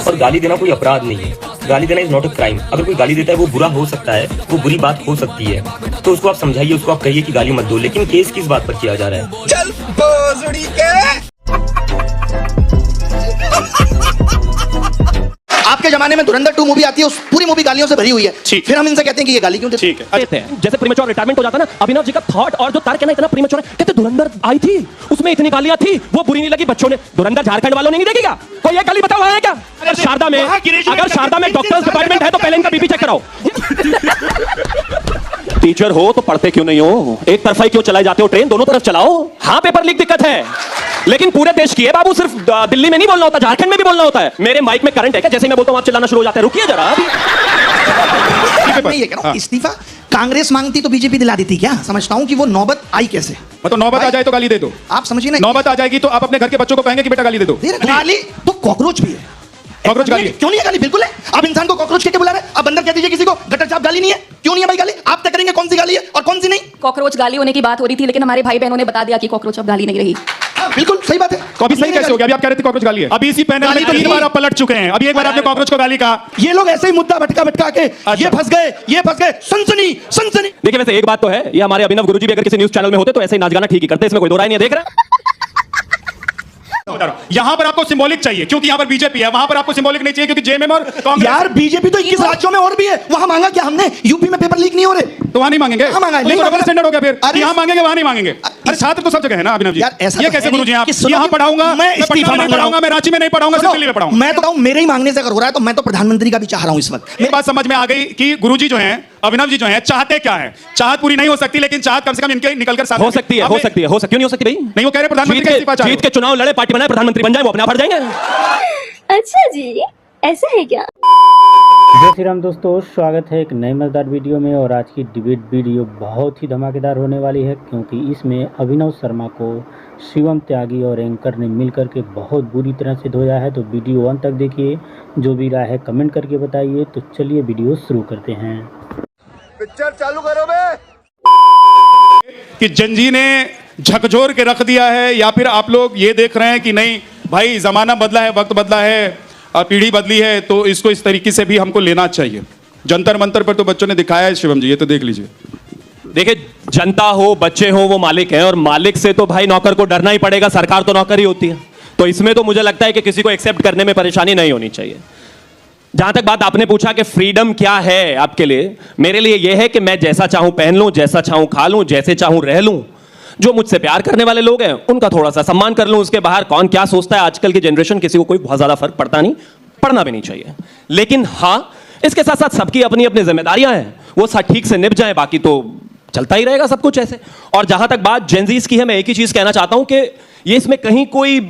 और गाली देना कोई अपराध नहीं है, गाली देना इज नॉट अ क्राइम। अगर कोई गाली देता है वो बुरा हो सकता है, वो बुरी बात हो सकती है, तो उसको आप समझाइए, उसको आप कहिए कि गाली मत दो। लेकिन केस किस बात पर किया जा रहा है? चल भोसड़ी के। आपके जमाने में धुरंधर 2 मूवी आती है, उस पूरी मूवी गालियों से भरी हुई है, फिर हम इनसे कहते हैं कि ये गाली क्यों देते? ठीक है, जैसे प्रीमेच्योर रिटायरमेंट हो जाता है ना, अभिनव जी का थॉट और जो तर्क है ना इतना प्रीमेच्योर है। कहते धुरंधर आई थी, उसमें इतनी गालियां थी, वो बुरी नहीं लगी बच्चों ने। धुरंधर झारखंड वालों ने नहीं देखी क्या? कोई एक गाली बताओ है क्या? अगर शारदा में डॉक्टर्स डिपार्टमेंट है तो पहले इनका बीपी चेक कराओ। टीचर हो तो पढ़ते क्यों नहीं हो? एक तरफा ही क्यों चलाए जाते हो ट्रेन? दोनों तरफ चलाओ। हाँ पेपर लीक दिक्कत है, लेकिन पूरे देश की है बाबू, सिर्फ दिल्ली में नहीं बोलना होता, झारखंड में भी बोलना होता है। मेरे माइक में करंट है क्या? जैसे मैं बोलता हूं आप चिल्लाना शुरू हो जाते हैं। रुकिए जरा। मैं ये कह रहा हूं, इस्तीफा कांग्रेस मांगती तो बीजेपी दिला देती क्या? समझता हूं कि वो नौबत आई कैसे। मतलब नौबत आ जाए तो गाली दे दो। आप समझिए ना, नौबत आ जाएगी तो आप अपने घर के बच्चों को कहेंगे कि बेटा गाली दे दो। गाली तो कॉकरोच भी है। कॉकरोच गाली क्यों नहीं है? गाली बिल्कुल है। आप इंसान को कॉकरोच कहकर बुला रहे हैं, आप बंदर कह दीजिए किसी को, गटर चाप गाली नहीं है। क्यों नहीं है भाई गाली? आप तय करेंगे कौन सी गाली है और कौन सी नहीं। कॉकरोच गाली होने की बात हो रही थी, लेकिन हमारे भाई बहनों ने बता दिया कि कॉकरोच अब गाली नहीं रही। बिल्कुल सही बात है। अभी सही कैसे हो गया? अभी आप कह रहे थे कॉकरोच गाली है। अभी इसी पैनल में 3 बार आप पलट चुके हैं। अभी एक बार आपने कॉकरोच को गाली कहा। ये लोग ऐसे ही मुद्दा भटका के ये फंस गए, सनसनी। देखिए वैसे एक बात तो है, ये हमारे अभिनव गुरुजी भी अगर किसी न्यूज चैनल में होते तो ऐसे ही नाच गाना ठीक ही करते, इसमें कोई दो राय नहीं है। देख रहे हैं यहां पर आपको सिंबॉलिक चाहिए क्योंकि यहां पर बीजेपी है, वहां पर आपको सिंबॉलिक नहीं चाहिए क्योंकि जेएमएम और कांग्रेस। यार बीजेपी तो 21 राज्यों में और भी है, वहां मांगा क्या हमने? यूपी में पेपर लीक नहीं हो रहे तो वहां नहीं मांगेंगे। लेकिन डबल स्टैंडर्ड हो गया फिर। यहां मांगेंगे वहां नहीं मांगेंगे। अरे छात्र तो सब जगह है ना अभिनव जी। ये कैसे गुरुजी आप? यहां पढ़ाऊंगा मैं, पटना में नहीं पढ़ाऊंगा, मैं रांची में नहीं पढ़ाऊंगा, सिर्फ दिल्ली में पढ़ाऊंगा। मैं तो कहूं मेरे ही मांगने से अगर हो रहा है तो मैं तो प्रधानमंत्री का भी चाह रहा हूं इस वक्त। ये बात समझ में आ गई कि गुरुजी जो हैं, अभिनव जी जो हैं, चाहते क्या है? चाहत पूरी नहीं हो सकती, लेकिन चाहत कम से कम इनके निकलकर सामने हो सकती है। क्यों नहीं हो सकती भाई? नहीं, वो कह रहे प्रधानमंत्री का इस्तीफा चाहिए। जीत के चुनाव लड़े, पार्टी बनाए, प्रधानमंत्री बन जाए, वो अपने आप हट जाएंगे। अच्छा जी, ऐसा है क्या? जय श्री राम दोस्तों, स्वागत है एक नए मजेदार वीडियो में। और आज की डिबेट वीडियो बहुत ही धमाकेदार होने वाली है, क्योंकि इसमें अभिनव शर्मा को शिवम त्यागी और एंकर ने मिलकर के बहुत बुरी तरह से धोया है। तो वीडियो अंत तक देखिए, जो भी राय है कमेंट करके बताइए। तो चलिए वीडियो शुरू करते हैं। पिक्चर चालू करो बे। कि जंजी ने झकझोर के रख दिया है, या फिर आप लोग ये देख रहे हैं कि नहीं भाई जमाना बदला है, वक्त बदला है, पीढ़ी बदली है, तो इसको इस तरीके से भी हमको लेना चाहिए। जंतर मंतर पर तो बच्चों ने दिखाया है शिवम जी, ये तो देख लीजिए। देखिए जनता हो, बच्चे हो, वो मालिक है, और मालिक से तो भाई नौकर को डरना ही पड़ेगा। सरकार तो नौकर ही होती है, तो इसमें तो मुझे लगता है कि किसी को एक्सेप्ट करने में परेशानी नहीं होनी चाहिए। जहां तक बात आपने पूछा कि फ्रीडम क्या है आपके लिए, मेरे लिए यह है कि मैं जैसा चाहूं पहन लूं, जैसा चाहूं खा लूं, जैसे चाहूं रह लूं। जो मुझसे प्यार करने वाले लोग हैं उनका थोड़ा सा सम्मान कर लूं, उसके बाहर कौन क्या सोचता है आजकल की जनरेशन, किसी को कोई बहुत ज्यादा फर्क पड़ता नहीं, पड़ना भी नहीं चाहिए। लेकिन हाँ, इसके साथ साथ सबकी अपनी अपनी जिम्मेदारियां हैं, वो ठीक से निभ जाए, बाकी तो चलता ही रहेगा सब कुछ ऐसे। और जहां तक बात जेनजीज की है, मैं एक ही चीज कहना चाहता हूं कि ये इसमें कहीं कोई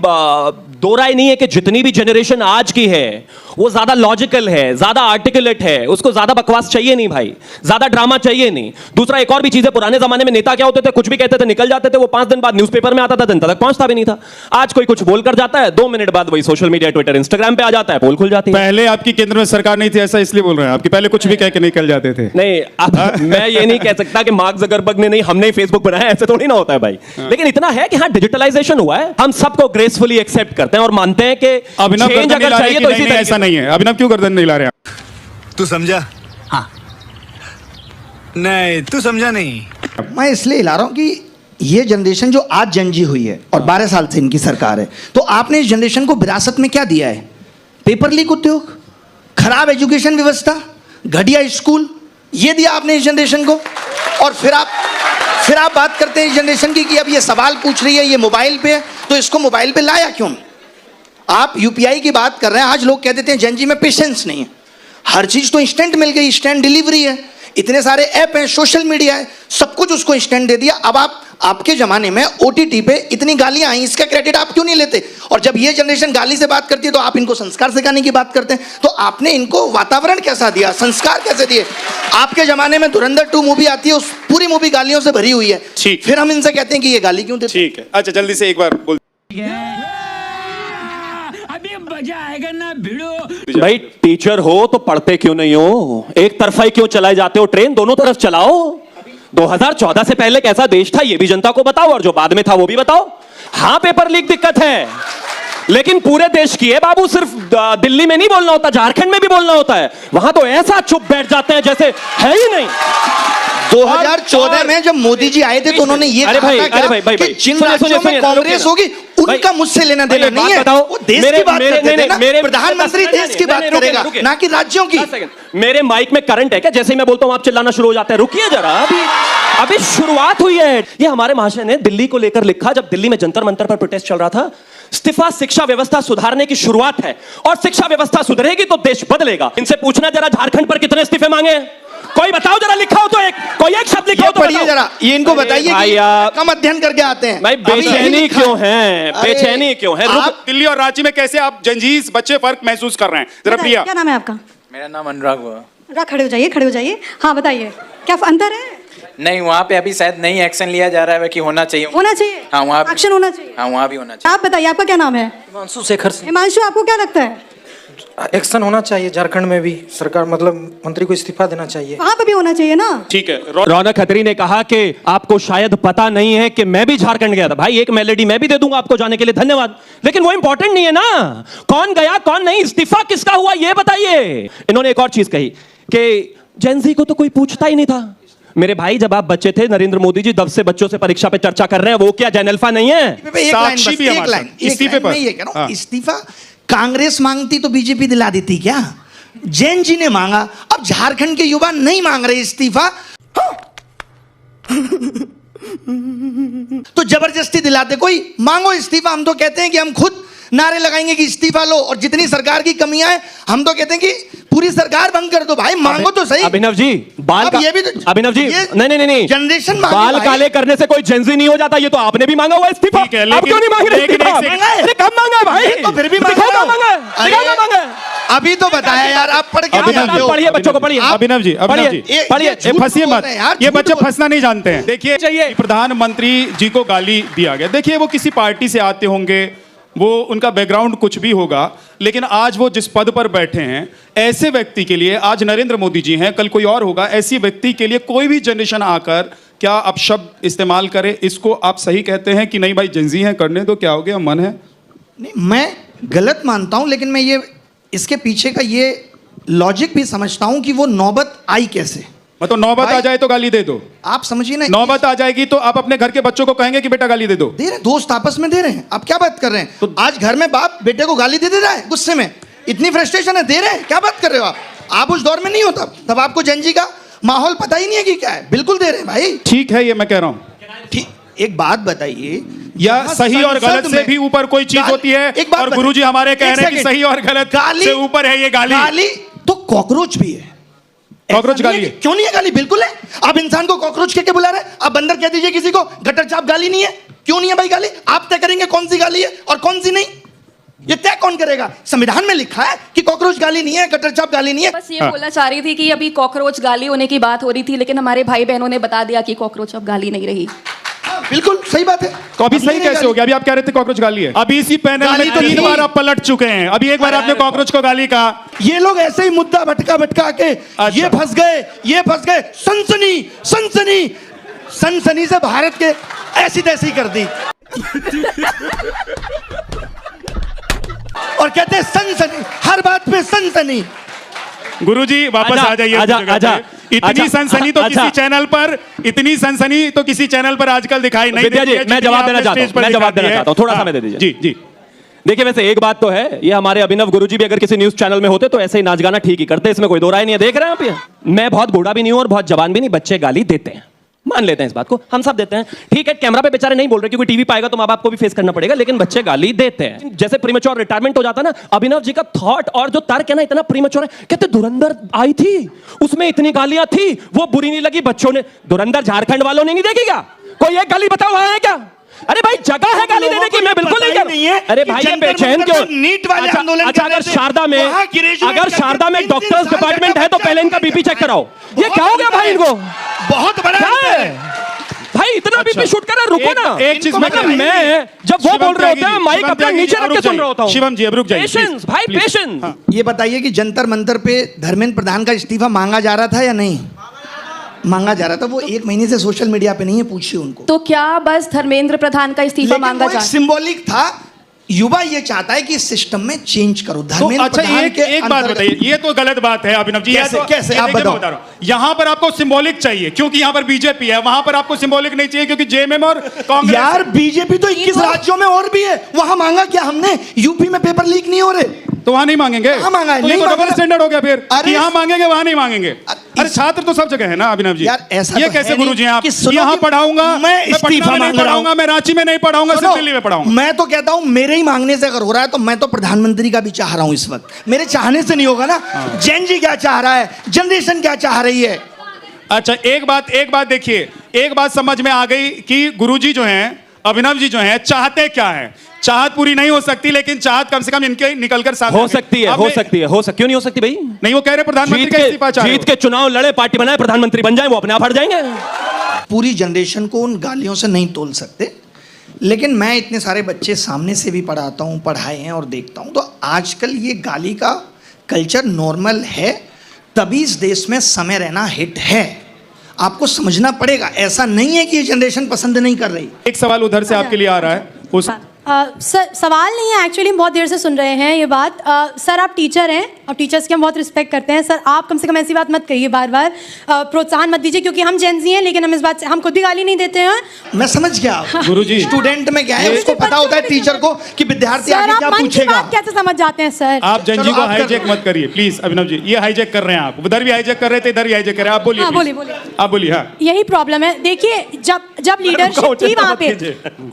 दो राय नहीं है कि जितनी भी जनरेशन आज की है वो ज्यादा लॉजिकल है, ज्यादा आर्टिकुलेट है, उसको ज्यादा बकवास चाहिए नहीं भाई, ज्यादा ड्रामा चाहिए नहीं। दूसरा एक और भी चीज है, पुराने जमाने में नेता क्या होते थे, कुछ भी कहते थे निकल जाते थे, वो 5 दिन बाद न्यूज़पेपर में आता था, जनता तक पहुंचता भी नहीं था। आज कोई कुछ बोल कर जाता है, 2 मिनट बाद वही सोशल मीडिया, ट्विटर, इंस्टाग्राम पे आ जाता है, पोल खुल जाती है। पहले आपकी केंद्र में सरकार नहीं थी, ऐसा इसलिए बोल रहे हैं आपकी, पहले कुछ भी कह के निकल जाते थे। नहीं, अब मैं ये नहीं कह सकता कि मार्क जकरबर्ग ने नहीं, हमने ही फेसबुक बनाया, ऐसे थोड़ी ना होता है भाई। लेकिन इतना है कि हाँ, डिजिटलाइजेशन हुआ है, हम सबको ग्रेसफुली एक्सेप्ट करते हैं और मानते हैं कि अभिनव चेंज अगर चाहिए तो इसी ऐसा नहीं है। अभिनव क्यों गर्दन नहीं ला रहे आप? तू समझा? हाँ नहीं, तू समझा नहीं। मैं इसलिए हिला रहा हूं कि ये जनरेशन जो आज जनजी हुई है और 12 साल से इनकी सरकार है, तो आपने इस जनरेशन को विरासत में क्या दिया है? पेपर लीक उद्योग, खराब एजुकेशन व्यवस्था, घटिया स्कूल, ये दिया आपने इस जनरेशन को। और फिर आप बात करते हैं इस जनरेशन की कि अब ये सवाल पूछ रही है, ये मोबाइल पे है, तो इसको मोबाइल पे लाया क्यों? आप यूपीआई की बात कर रहे हैं। आज लोग कह देते हैं जनजी में पेशेंस नहीं है, हर चीज तो इंस्टेंट मिल गई, इंस्टेंट डिलीवरी है, इतने सारे ऐप हैं, सोशल मीडिया है, सब कुछ उसको इंस्टेंट दे दिया। अब आपके जमाने में ओटीटी पे इतनी गालियां आई, इसका क्रेडिट आप क्यों नहीं लेते? और जब ये जनरेशन गाली से बात करती है तो आप इनको संस्कार सिखाने की बात करते हैं। तो आपने इनको वातावरण कैसा दिया, संस्कार कैसे दिए? आपके जमाने में धुरंधर 2 मूवी आती है, उस पूरी मूवी गालियों से भरी हुई है, फिर हम इनसे कहते हैं कि ये गाली क्यों देते? ठीक है, अच्छा जल्दी से एक बार बोल। भाई टीचर हो तो पढ़ते क्यों नहीं हो? एक तरफा ही क्यों चलाए जाते हो ट्रेन? दोनों तरफ चलाओ। 2014 से पहले कैसा देश था ये भी जनता को बताओ, और जो बाद में था वो भी बताओ। हाँ पेपर लीक दिक्कत है, लेकिन पूरे देश की है बाबू, सिर्फ दिल्ली में नहीं बोलना होता, झारखंड में भी बोलना होता है। वहां तो ऐसा चुप बैठ जाते हैं जैसे है ही नहीं। 2014 में जब मोदी जी आए थे तो उन्होंने ये अरे कहा भाई, था अरे भाई, भाई, कि भाई, जिन सुनिए, राज्यों सुनिए, में सुनिए, कांग्रेस रुकिए होगी उनका भाई, मुझसे लेना देना एक बात नहीं है। बताओ, वो देश की बात करते थे ना, प्रधानमंत्री देश की बात करेगा, ना कि राज्यों की। मेरे माइक में करंट है क्या? जैसे ही मैं बोलता हूं आप चिल्लाना शुरू हो जाते हैं। रुकिए जरा, अभी शुरुआत हुई है। ये हमारे महाशय ने दिल्ली को लेकर लिखा, जब दिल्ली में जंतर मंतर पर प्रोटेस्ट चल रहा था, इस्तीफा शिक्षा व्यवस्था सुधारने की शुरुआत है और शिक्षा व्यवस्था सुधरेगी तो देश बदलेगा। इनसे पूछना जरा, झारखंड पर कितने इस्तीफे मांगे? कोई बताओ जरा, लिखा हो तो कोई एक शब्द लिखा हो तो पढ़िए जरा, ये इनको बताइए कि कम अध्ययन करके आते हैं। भाई बेचैनी क्यों है? बेचैनी क्यों है? आप दिल्ली और रांची में कैसे आप जंजीस बच्चे फर्क महसूस कर रहे हैं? जरा प्रिया। क्या नाम है आपका? मेरा नाम अनुराग हुआ। अनुराग, खड़े हो जाइए, खड़े हो जाइए। हाँ बताइए, क्या अंतर है? नहीं, वहाँ पे अभी शायद नहीं एक्शन लिया जा रहा है कि होना चाहिए। होना चाहिए। हाँ, वहाँ एक्शन होना चाहिए। हाँ, वहाँ भी होना चाहिए। आप बताइए, आपका क्या नाम है? हिमांशु शेखर सिंह। हिमांशु, आपको क्या लगता है? एक्शन होना चाहिए झारखंड में भी, सरकार मतलब मंत्री को इस्तीफा देना चाहिए। वहाँ पे भी होना चाहिए ना। ठीक है। रौनक खत्री ने कहा कि आपको शायद पता नहीं है कि मैं भी झारखंड गया था। भाई एक मेलेडी मैं भी दे दूंगा आपको जाने के लिए, धन्यवाद, लेकिन वो इंपॉर्टेंट नहीं है ना। कौन गया कौन नहीं, इस्तीफा किसका हुआ ये बताइए। इन्होंने एक और चीज कही कि जेनजी को तो कोई पूछता ही नहीं था। मेरे भाई, जब आप बच्चे थे, नरेंद्र मोदी जी 10 से बच्चों से परीक्षा पे चर्चा कर रहे हैं, वो क्या जैन अल्फा नहीं है? साक्षी भी हमारे साथ, इस्तीफे पर। मैं ये कह रहा हूं, इस्तीफा कांग्रेस मांगती तो बीजेपी दिला देती क्या? जैन जी ने मांगा, अब झारखंड के युवा नहीं मांग रहे इस्तीफा तो जबरदस्ती दिलाते। कोई मांगो इस्तीफा, हम तो कहते हैं कि हम खुद नारे लगाएंगे कि इस्तीफा लो, और जितनी सरकार की कमियां हैं हम तो कहते हैं कि पूरी सरकार बंद कर दो। भाई मांगो तो सही। अभिनव जी, ये भी तो, अभिनव जी, नहीं जनरेशन बाल काले करने से कोई जेंजी नहीं हो जाता। ये तो आपने भी मांगा हुआ इस्तीफा। ठीक है, आप क्यों नहीं मांग रहे? लेकिन कब मांगा भाई? तो फिर भी मांगा। अभी तो बताया यार, आप पढ़ के पढ़िए, बच्चों को पढ़िए। अभिनव जी, पढ़िए, फंसिए मत। ये बच्चे फंसना नहीं जानते हैं। देखिए, प्रधानमंत्री जी को गाली दिया गया। देखिए, वो किसी पार्टी से आते होंगे, वो उनका बैकग्राउंड कुछ भी होगा, लेकिन आज वो जिस पद पर बैठे हैं, ऐसे व्यक्ति के लिए, आज नरेंद्र मोदी जी हैं, कल कोई और होगा, ऐसी व्यक्ति के लिए कोई भी जनरेशन आकर क्या आप शब्द इस्तेमाल करे, इसको आप सही कहते हैं कि नहीं भाई जेंजी हैं, करने दो, क्या हो गया, मन है? नहीं, मैं गलत मानता हूं, लेकिन मैं ये इसके पीछे का ये लॉजिक भी समझता हूं कि वो नौबत आई कैसे। मतलब नौबत आ जाए तो गाली दे दो। आप समझिए ना, नौबत आ जाएगी तो आप अपने घर के बच्चों को कहेंगे कि बेटा गाली दे दो। दे रहे, दोस्त आपस में दे रहे हैं। आप क्या बात कर रहे हैं? तो आज घर में बाप बेटे को गाली दे रहा है गुस्से में, इतनी फ्रस्ट्रेशन है, दे रहे हैं। क्या बात कर रहे हो आप उस दौर में नहीं होता, तब आपको जनजी का माहौल पता ही नहीं है कि क्या है। बिल्कुल दे रहे हैं भाई। ठीक है, ये मैं कह रहा हूँ। ठीक, एक बात बताइए, या सही और गलत से भी ऊपर कोई चीज होती है, और गुरुजी हमारे कह रहे हैं कि सही और गलत से ऊपर है ये गाली। तो कॉकरोच भी है। कॉकरोच गाली है? क्यों नहीं है गाली? बिल्कुल है। आप इंसान को कॉकरोच कह के बुला रहे हैं। आप बंदर कह दीजिए किसी को, गटर चाप गाली नहीं है। क्यों नहीं है भाई गाली? आप तय करेंगे कौन सी गाली है और कौन सी नहीं। ये तय कौन करेगा? संविधान में लिखा है कि कॉकरोच गाली नहीं है, गटर चाप गाली नहीं है। बस ये बोलना चाह रही थी कि अभी कॉकरोच गाली होने की बात हो रही थी, लेकिन हमारे भाई बहनों ने बता दिया कि कॉकरोच अब गाली नहीं रही। बिल्कुल सही बात है। तो अभी सही कैसे हो गया? अभी आप कह रहे थे कॉकरोच गाली है, अभी इसी पैनल में तो 3 बार आप पलट चुके हैं। अभी एक बार आपने कॉकरोच को गाली कहा। ये लोग ऐसे ही मुद्दा भटका भटका के ये फंस गए, सनसनी सनसनी सनसनी से भारत के ऐसी तैसी कर दी और कहते हैं सनसनी, हर बात पे सनसनी। गुरुजी वापस आ जाइए। इतनी सनसनी तो किसी चैनल पर, इतनी सनसनी तो किसी चैनल पर आजकल दिखाई नहीं देती है। मैं जवाब देना चाहता हूं, थोड़ा समय दे दीजिए। जी जी। देखिए, वैसे एक बात तो है, ये हमारे अभिनव गुरुजी भी अगर किसी न्यूज चैनल में होते तो ऐसे ही नाच गाना ठीक ही करते, इसमें कोई दो राय नहीं है। देख रहे हैं आप, ये मैं बहुत बूढ़ा भी नहीं हूं और बहुत जवान भी नहीं, बच्चे गाली देते हैं, मान लेते हैं इस बात को, हम सब देते हैं। ठीक है, कैमरा पे बेचारे नहीं बोल रहे क्योंकि टीवी पाएगा तो माँ बाप को भी फेस करना पड़ेगा, लेकिन बच्चे गाली देते हैं। जैसे प्रीमेच्योर रिटायरमेंट हो जाता है ना, अभिनव जी का थॉट और जो तर्क है ना, इतना प्रीमेच्योर है। कहते धुरंधर आई थी, उसमें इतनी गालियां थी, वो बुरी नहीं लगी बच्चों ने। धुरंधर झारखंड वालों ने नहीं देखी क्या? कोई एक गाली बताओ है क्या? अरे भाई जगह है गाली देने की, मैं बिल्कुल नहीं कर। अरे भाई ये बेचैन क्यों? नीट वाले आंदोलन अच्छा, अगर शारदा में डॉक्टर्स डिपार्टमेंट है तो पहले इनका बीपी चेक कराओ। ये क्या हो गया भाई इनको? बहुत बड़ा है भाई, इतना बीपी शूट कर रहा है। रुको ना, एक चीज मतलब मैं जब वो बोल रहे होते हैं माइक अपना नीचे रख के सुन रहा होता हूं। शिवम जी अब रुक जाइए। पेशेंस भाई, पेशेंस। ये बताइए कि जंतर मंतर पे धर्मेंद्र प्रधान का इस्तीफा मांगा जा रहा था या नहीं मांगा जा रहा था? वो 1 महीने से सोशल मीडिया पे नहीं है, पूछिए उनको। तो क्या बस धर्मेंद्र प्रधान का इस्तीफा मांगा जा रहा है? सिंबॉलिक था, युवा ये चाहता है कि इस सिस्टम में चेंज करो। तो धर्मेंद्र अच्छा प्रधान एक के एक बात अंतर्गत- बताइए, ये तो गलत बात है अभिनव जी। कैसे- ये तो, कैसे? ये आप देखिए, मैं बताओ। बता रहा हूं, यहाँ पर आपको सिंबॉलिक चाहिए क्योंकि यहाँ पर बीजेपी है, वहां पर आपको सिंबॉलिक नहीं चाहिए क्योंकि जेएमएम और कांग्रेस। यार बीजेपी तो 21 राज्यों में और भी है, वहां मांगा क्या हमने? यूपी में पेपर लीक नहीं हो रहे, तो वहां नहीं मांगेंगे? कहाँ मांगा है? तो ये नहीं तो मांगा डबल ना। स्टैंडर्ड हो गया फिर कि अरे यहाँ मांगेंगे वहां नहीं मांगेंगे। अरे छात्र तो सब जगह है ना अभिनव जी। यार ऐसा ये तो कैसे है गुरु नहीं जी हैं आप? कि सुनो यहाँ कि पढ़ाऊंगा, मैं मैं इस्तीफा पटना में नहीं मांग रहा हूं। पढ़ाऊंगा, मैं रांची में नहीं पढ़ाऊंगा, सिर्फ दिल्ली में पढ़ाऊंगा। मैं तो कहता हूं मेरे ही मांगने से अगर हो रहा है तो मैं तो प्रधानमंत्री का भी चाह रहा हूं इस वक्त। मेरे चाहने से नहीं होगा ना। जैन जी क्या चाह रहा है, जनरेशन क्या चाह रही है। अच्छा एक बात देखिए, एक बात समझ में आ गई कि गुरुजी जो हैं, अभिनव जी जो हैं, चाहते क्या है। चाहत पूरी नहीं हो सकती लेकिन चाहत कम से कम इनके निकलकर सामने हो सकती है, क्यों नहीं हो सकती भाई? नहीं, वो कह रहे प्रधानमंत्री का इस्तीफा चाह रहे जीत के चुनाव लड़े, पार्टी बनाए, प्रधानमंत्री बन जाए, वो अपने आप हट जाएंगे। पूरी जनरेशन को उन गालियों से नहीं तोल सकते, लेकिन मैं इतने सारे बच्चे सामने से भी पढ़ाता हूँ, पढ़ाए हैं और देखता हूँ, तो आजकल ये गाली का कल्चर नॉर्मल है, तभी इस देश में समय रहना हिट है। आपको समझना पड़ेगा, ऐसा नहीं है कि ये जनरेशन पसंद नहीं कर रही। एक सवाल उधर से आपके लिए आ रहा है उस सर सवाल नहीं है, एक्चुअली बहुत देर से सुन रहे हैं ये बात। सर आप टीचर हैं और टीचर्स की हम बहुत रिस्पेक्ट करते हैं। सर आप कम से कम ऐसी बात मत कहिए, बार बार प्रोत्साहन मत दीजिए, क्योंकि हम जेन ज़ी हैं लेकिन हम इस बात से हम खुद भी गाली नहीं देते हैं। मैं समझ गया गुरुजी। स्टूडेंट में क्या है, उसको पता होता है टीचर को कि विद्यार्थी सर आगे आप क्या मन की पूछेगा। बात कैसे समझ जाते हैं सर? आप जन जी चलो, को आप कर हाईजैक लो। मत करिए प्लीज अभिनव जी। ये हाईजैक कर रहे हैं आप, उधर भी हाईजैक कर रहे थे, इधर भी हाईजैक कर रहे हैं। आप बोलिए हाँ, please। बोलिए। आप बोलिए। हाँ यही प्रॉब्लम है। देखिए जब लीडरशिप थी वहाँ पे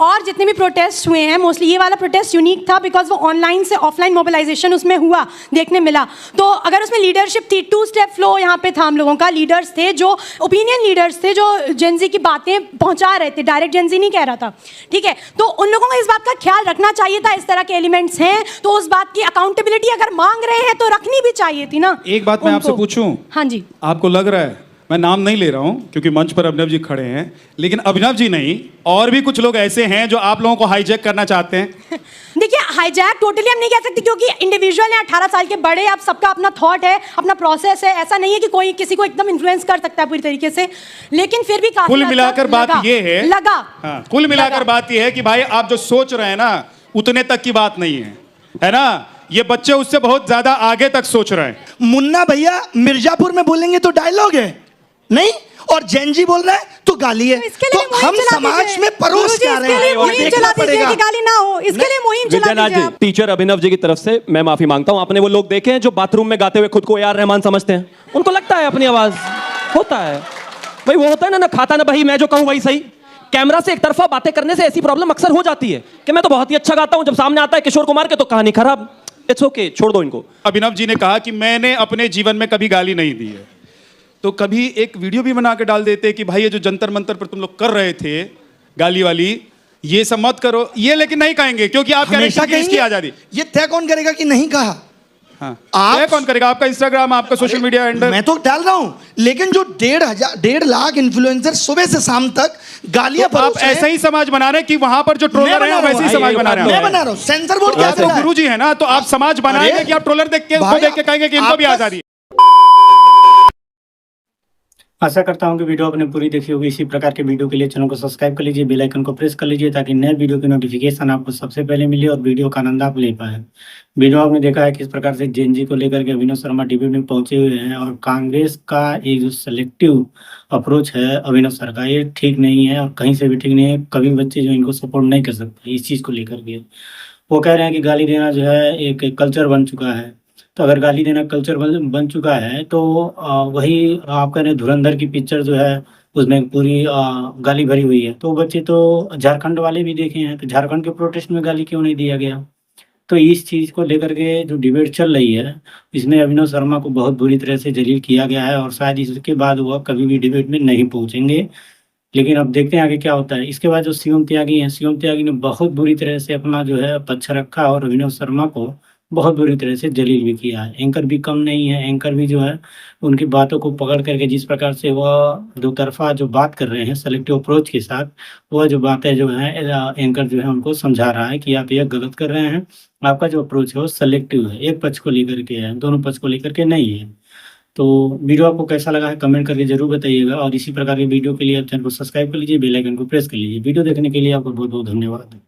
और जितने भी प्रोटेस्ट हुए हैं, मोस्टली ये वाला प्रोटेस्ट यूनिक था बिकॉज वो ऑनलाइन से ऑफलाइन मोबिलाइजेशन उसमें हुआ, देखने मिला। तो अगर उसमें लीडरशिप थी, 2 स्टेप फ्लो यहाँ पे था हम लोगों का। लीडर्स थे जो ओपिनियन लीडर्स थे, जो जेनजी की बातें पहुंचा रहे थे, डायरेक्ट जेनजी नहीं कह रहा था, ठीक है। तो उन लोगों को इस बात का ख्याल रखना चाहिए था। इस तरह के एलिमेंट्स हैं तो उस बात की अकाउंटेबिलिटी अगर मांग रहे हैं तो रखनी भी चाहिए थी ना। एक बात मैं आपसे पूछूं, हाँ जी, आपको लग रहा है, मैं नाम नहीं ले रहा हूं क्योंकि मंच पर अभिनव जी खड़े हैं, लेकिन अभिनव जी नहीं और भी कुछ लोग ऐसे हैं जो आप लोगों को हाईजैक करना चाहते हैं? देखिए हाईजैक टोटली हम नहीं कह सकते क्योंकि इंडिविजुअल है, 18 साल के बड़े, आप सबका अपना थॉट है, अपना प्रोसेस है। ऐसा नहीं है कि कोई किसी को एकदम इन्फ्लुएंस कर सकता है पूरी तरीके से, लेकिन फिर भी काफी कुल मिलाकर बात ये है, लगा कुल मिलाकर बात ये है कि भाई आप जो सोच रहे हैं ना उतने तक की बात नहीं है ना। ये बच्चे उससे बहुत ज्यादा आगे तक सोच रहे हैं। मुन्ना भैया मिर्जापुर में बोलेंगे तो डायलॉग है नहीं, और जैन जी बोल रहा है तो गाली है। तो हम समाज में परोस क्या रहे हैं, ये देखना पड़ेगा। गाली ना हो, इसके लिए मुहिम चला विद्यानाथ दीजिए जी, आप। टीचर अभिनव जी की तरफ से मैं माफी मांगता हूं। आपने वो लोग देखे हैं जो बाथरूम में गाते हुए खुद को AR रहमान समझते हैं? उनको लगता है अपनी आवाज होता है भाई, वो होता है ना खाता ना भाई मैं जो कहूं वही सही। कैमरा से एक तरफा बातें करने से ऐसी प्रॉब्लम अक्सर हो जाती है कि मैं तो बहुत ही अच्छा गाता हूं, जब सामने आता है किशोर कुमार के तो कहानी खराब। इट्स ओके, छोड़ दो इनको। अभिनव जी ने कहा कि मैंने अपने जीवन में कभी गाली नहीं दी है, तो कभी एक वीडियो भी बना के डाल देते कि भाई ये जो जंतर मंतर पर तुम लोग कर रहे थे गाली वाली, ये सब मत करो। ये लेकिन नहीं कहेंगे क्योंकि आप हमेशा कहेंगे इसकी आजादी। ये तय कौन करेगा कि नहीं कहा? हाँ। आप- ये कौन करेगा? आपका इंस्टाग्राम, आपका सोशल मीडिया हैंडल। मैं तो डाल रहा हूं, लेकिन जो 1.5 लाख इन्फ्लुएंसर सुबह से शाम तक गालियां तो आप ऐसा ही समाज बना रहे हैं कि वहां पर जो ट्रोलर हैं वैसे ही समाज बना रहे हैं। मैं बना रहा हूं, सेंसर बोर्ड क्या तो कर रहा है? गुरु जी है ना, तो आप समाज बनाएंगे कि आप ट्रोलर देख के भाई, देख के कहेंगे कि इनको भी आपका- आजादी है? आशा करता हूं कि वीडियो आपने पूरी देखी होगी। इसी प्रकार के वीडियो के लिए चैनल को सब्सक्राइब कर लीजिए, बेल आइकन को प्रेस कर लीजिए ताकि नए वीडियो की नोटिफिकेशन आपको सबसे पहले मिले और वीडियो का आनंद आप ले पाए। वीडियो आपने देखा है किस प्रकार से जेन जी को लेकर के अभिनव शर्मा डिबेट में पहुंचे हुए हैं, और कांग्रेस का एक जो सेलेक्टिव अप्रोच है अभिनव सर का, ये ठीक नहीं है और कहीं से भी ठीक नहीं है। कभी बच्चे जो इनको सपोर्ट नहीं कर सकते इस चीज़ को लेकर के। वो कह रहे हैं कि गाली देना जो है एक कल्चर बन चुका है। तो अगर गाली देना कल्चर बन चुका है तो वही आप कह रहे हैं धुरंधर की पिक्चर जो है उसमें पूरी गाली भरी हुई है। तो बच्चे तो झारखंड वाले भी देखे हैं, तो झारखंड के प्रोटेस्ट में गाली क्यों नहीं दिया गया? तो इस चीज़ को लेकर के जो डिबेट चल रही है इसमें अभिनव शर्मा को बहुत बुरी तरह से जलील किया गया है और शायद इसके बाद वह कभी भी डिबेट में नहीं पहुंचेंगे। लेकिन अब देखते हैं आगे क्या होता है। इसके बाद जो शिवम त्यागी हैं, शिवम त्यागी ने बहुत बुरी तरह से अपना जो है पक्ष रखा और अभिनव शर्मा को बहुत बुरी तरह से जलील भी किया है। एंकर भी कम नहीं है, एंकर भी जो है उनकी बातों को पकड़ करके जिस प्रकार से वह दो तरफा जो बात कर रहे हैं सेलेक्टिव अप्रोच के साथ, वह जो बातें जो है एंकर जो है उनको समझा रहा है कि आप ये गलत कर रहे हैं, आपका जो अप्रोच है वो सेलेक्टिव है, एक पक्ष को लेकर के है, दोनों पक्ष को लेकर के नहीं है। तो वीडियो आपको कैसा लगा है कमेंट करके जरूर बताइएगा, और इसी प्रकार के वीडियो के लिए आप चैनल को सब्सक्राइब कर लीजिए, बेल आइकन को प्रेस कर लीजिए। वीडियो देखने के लिए आपको बहुत बहुत धन्यवाद।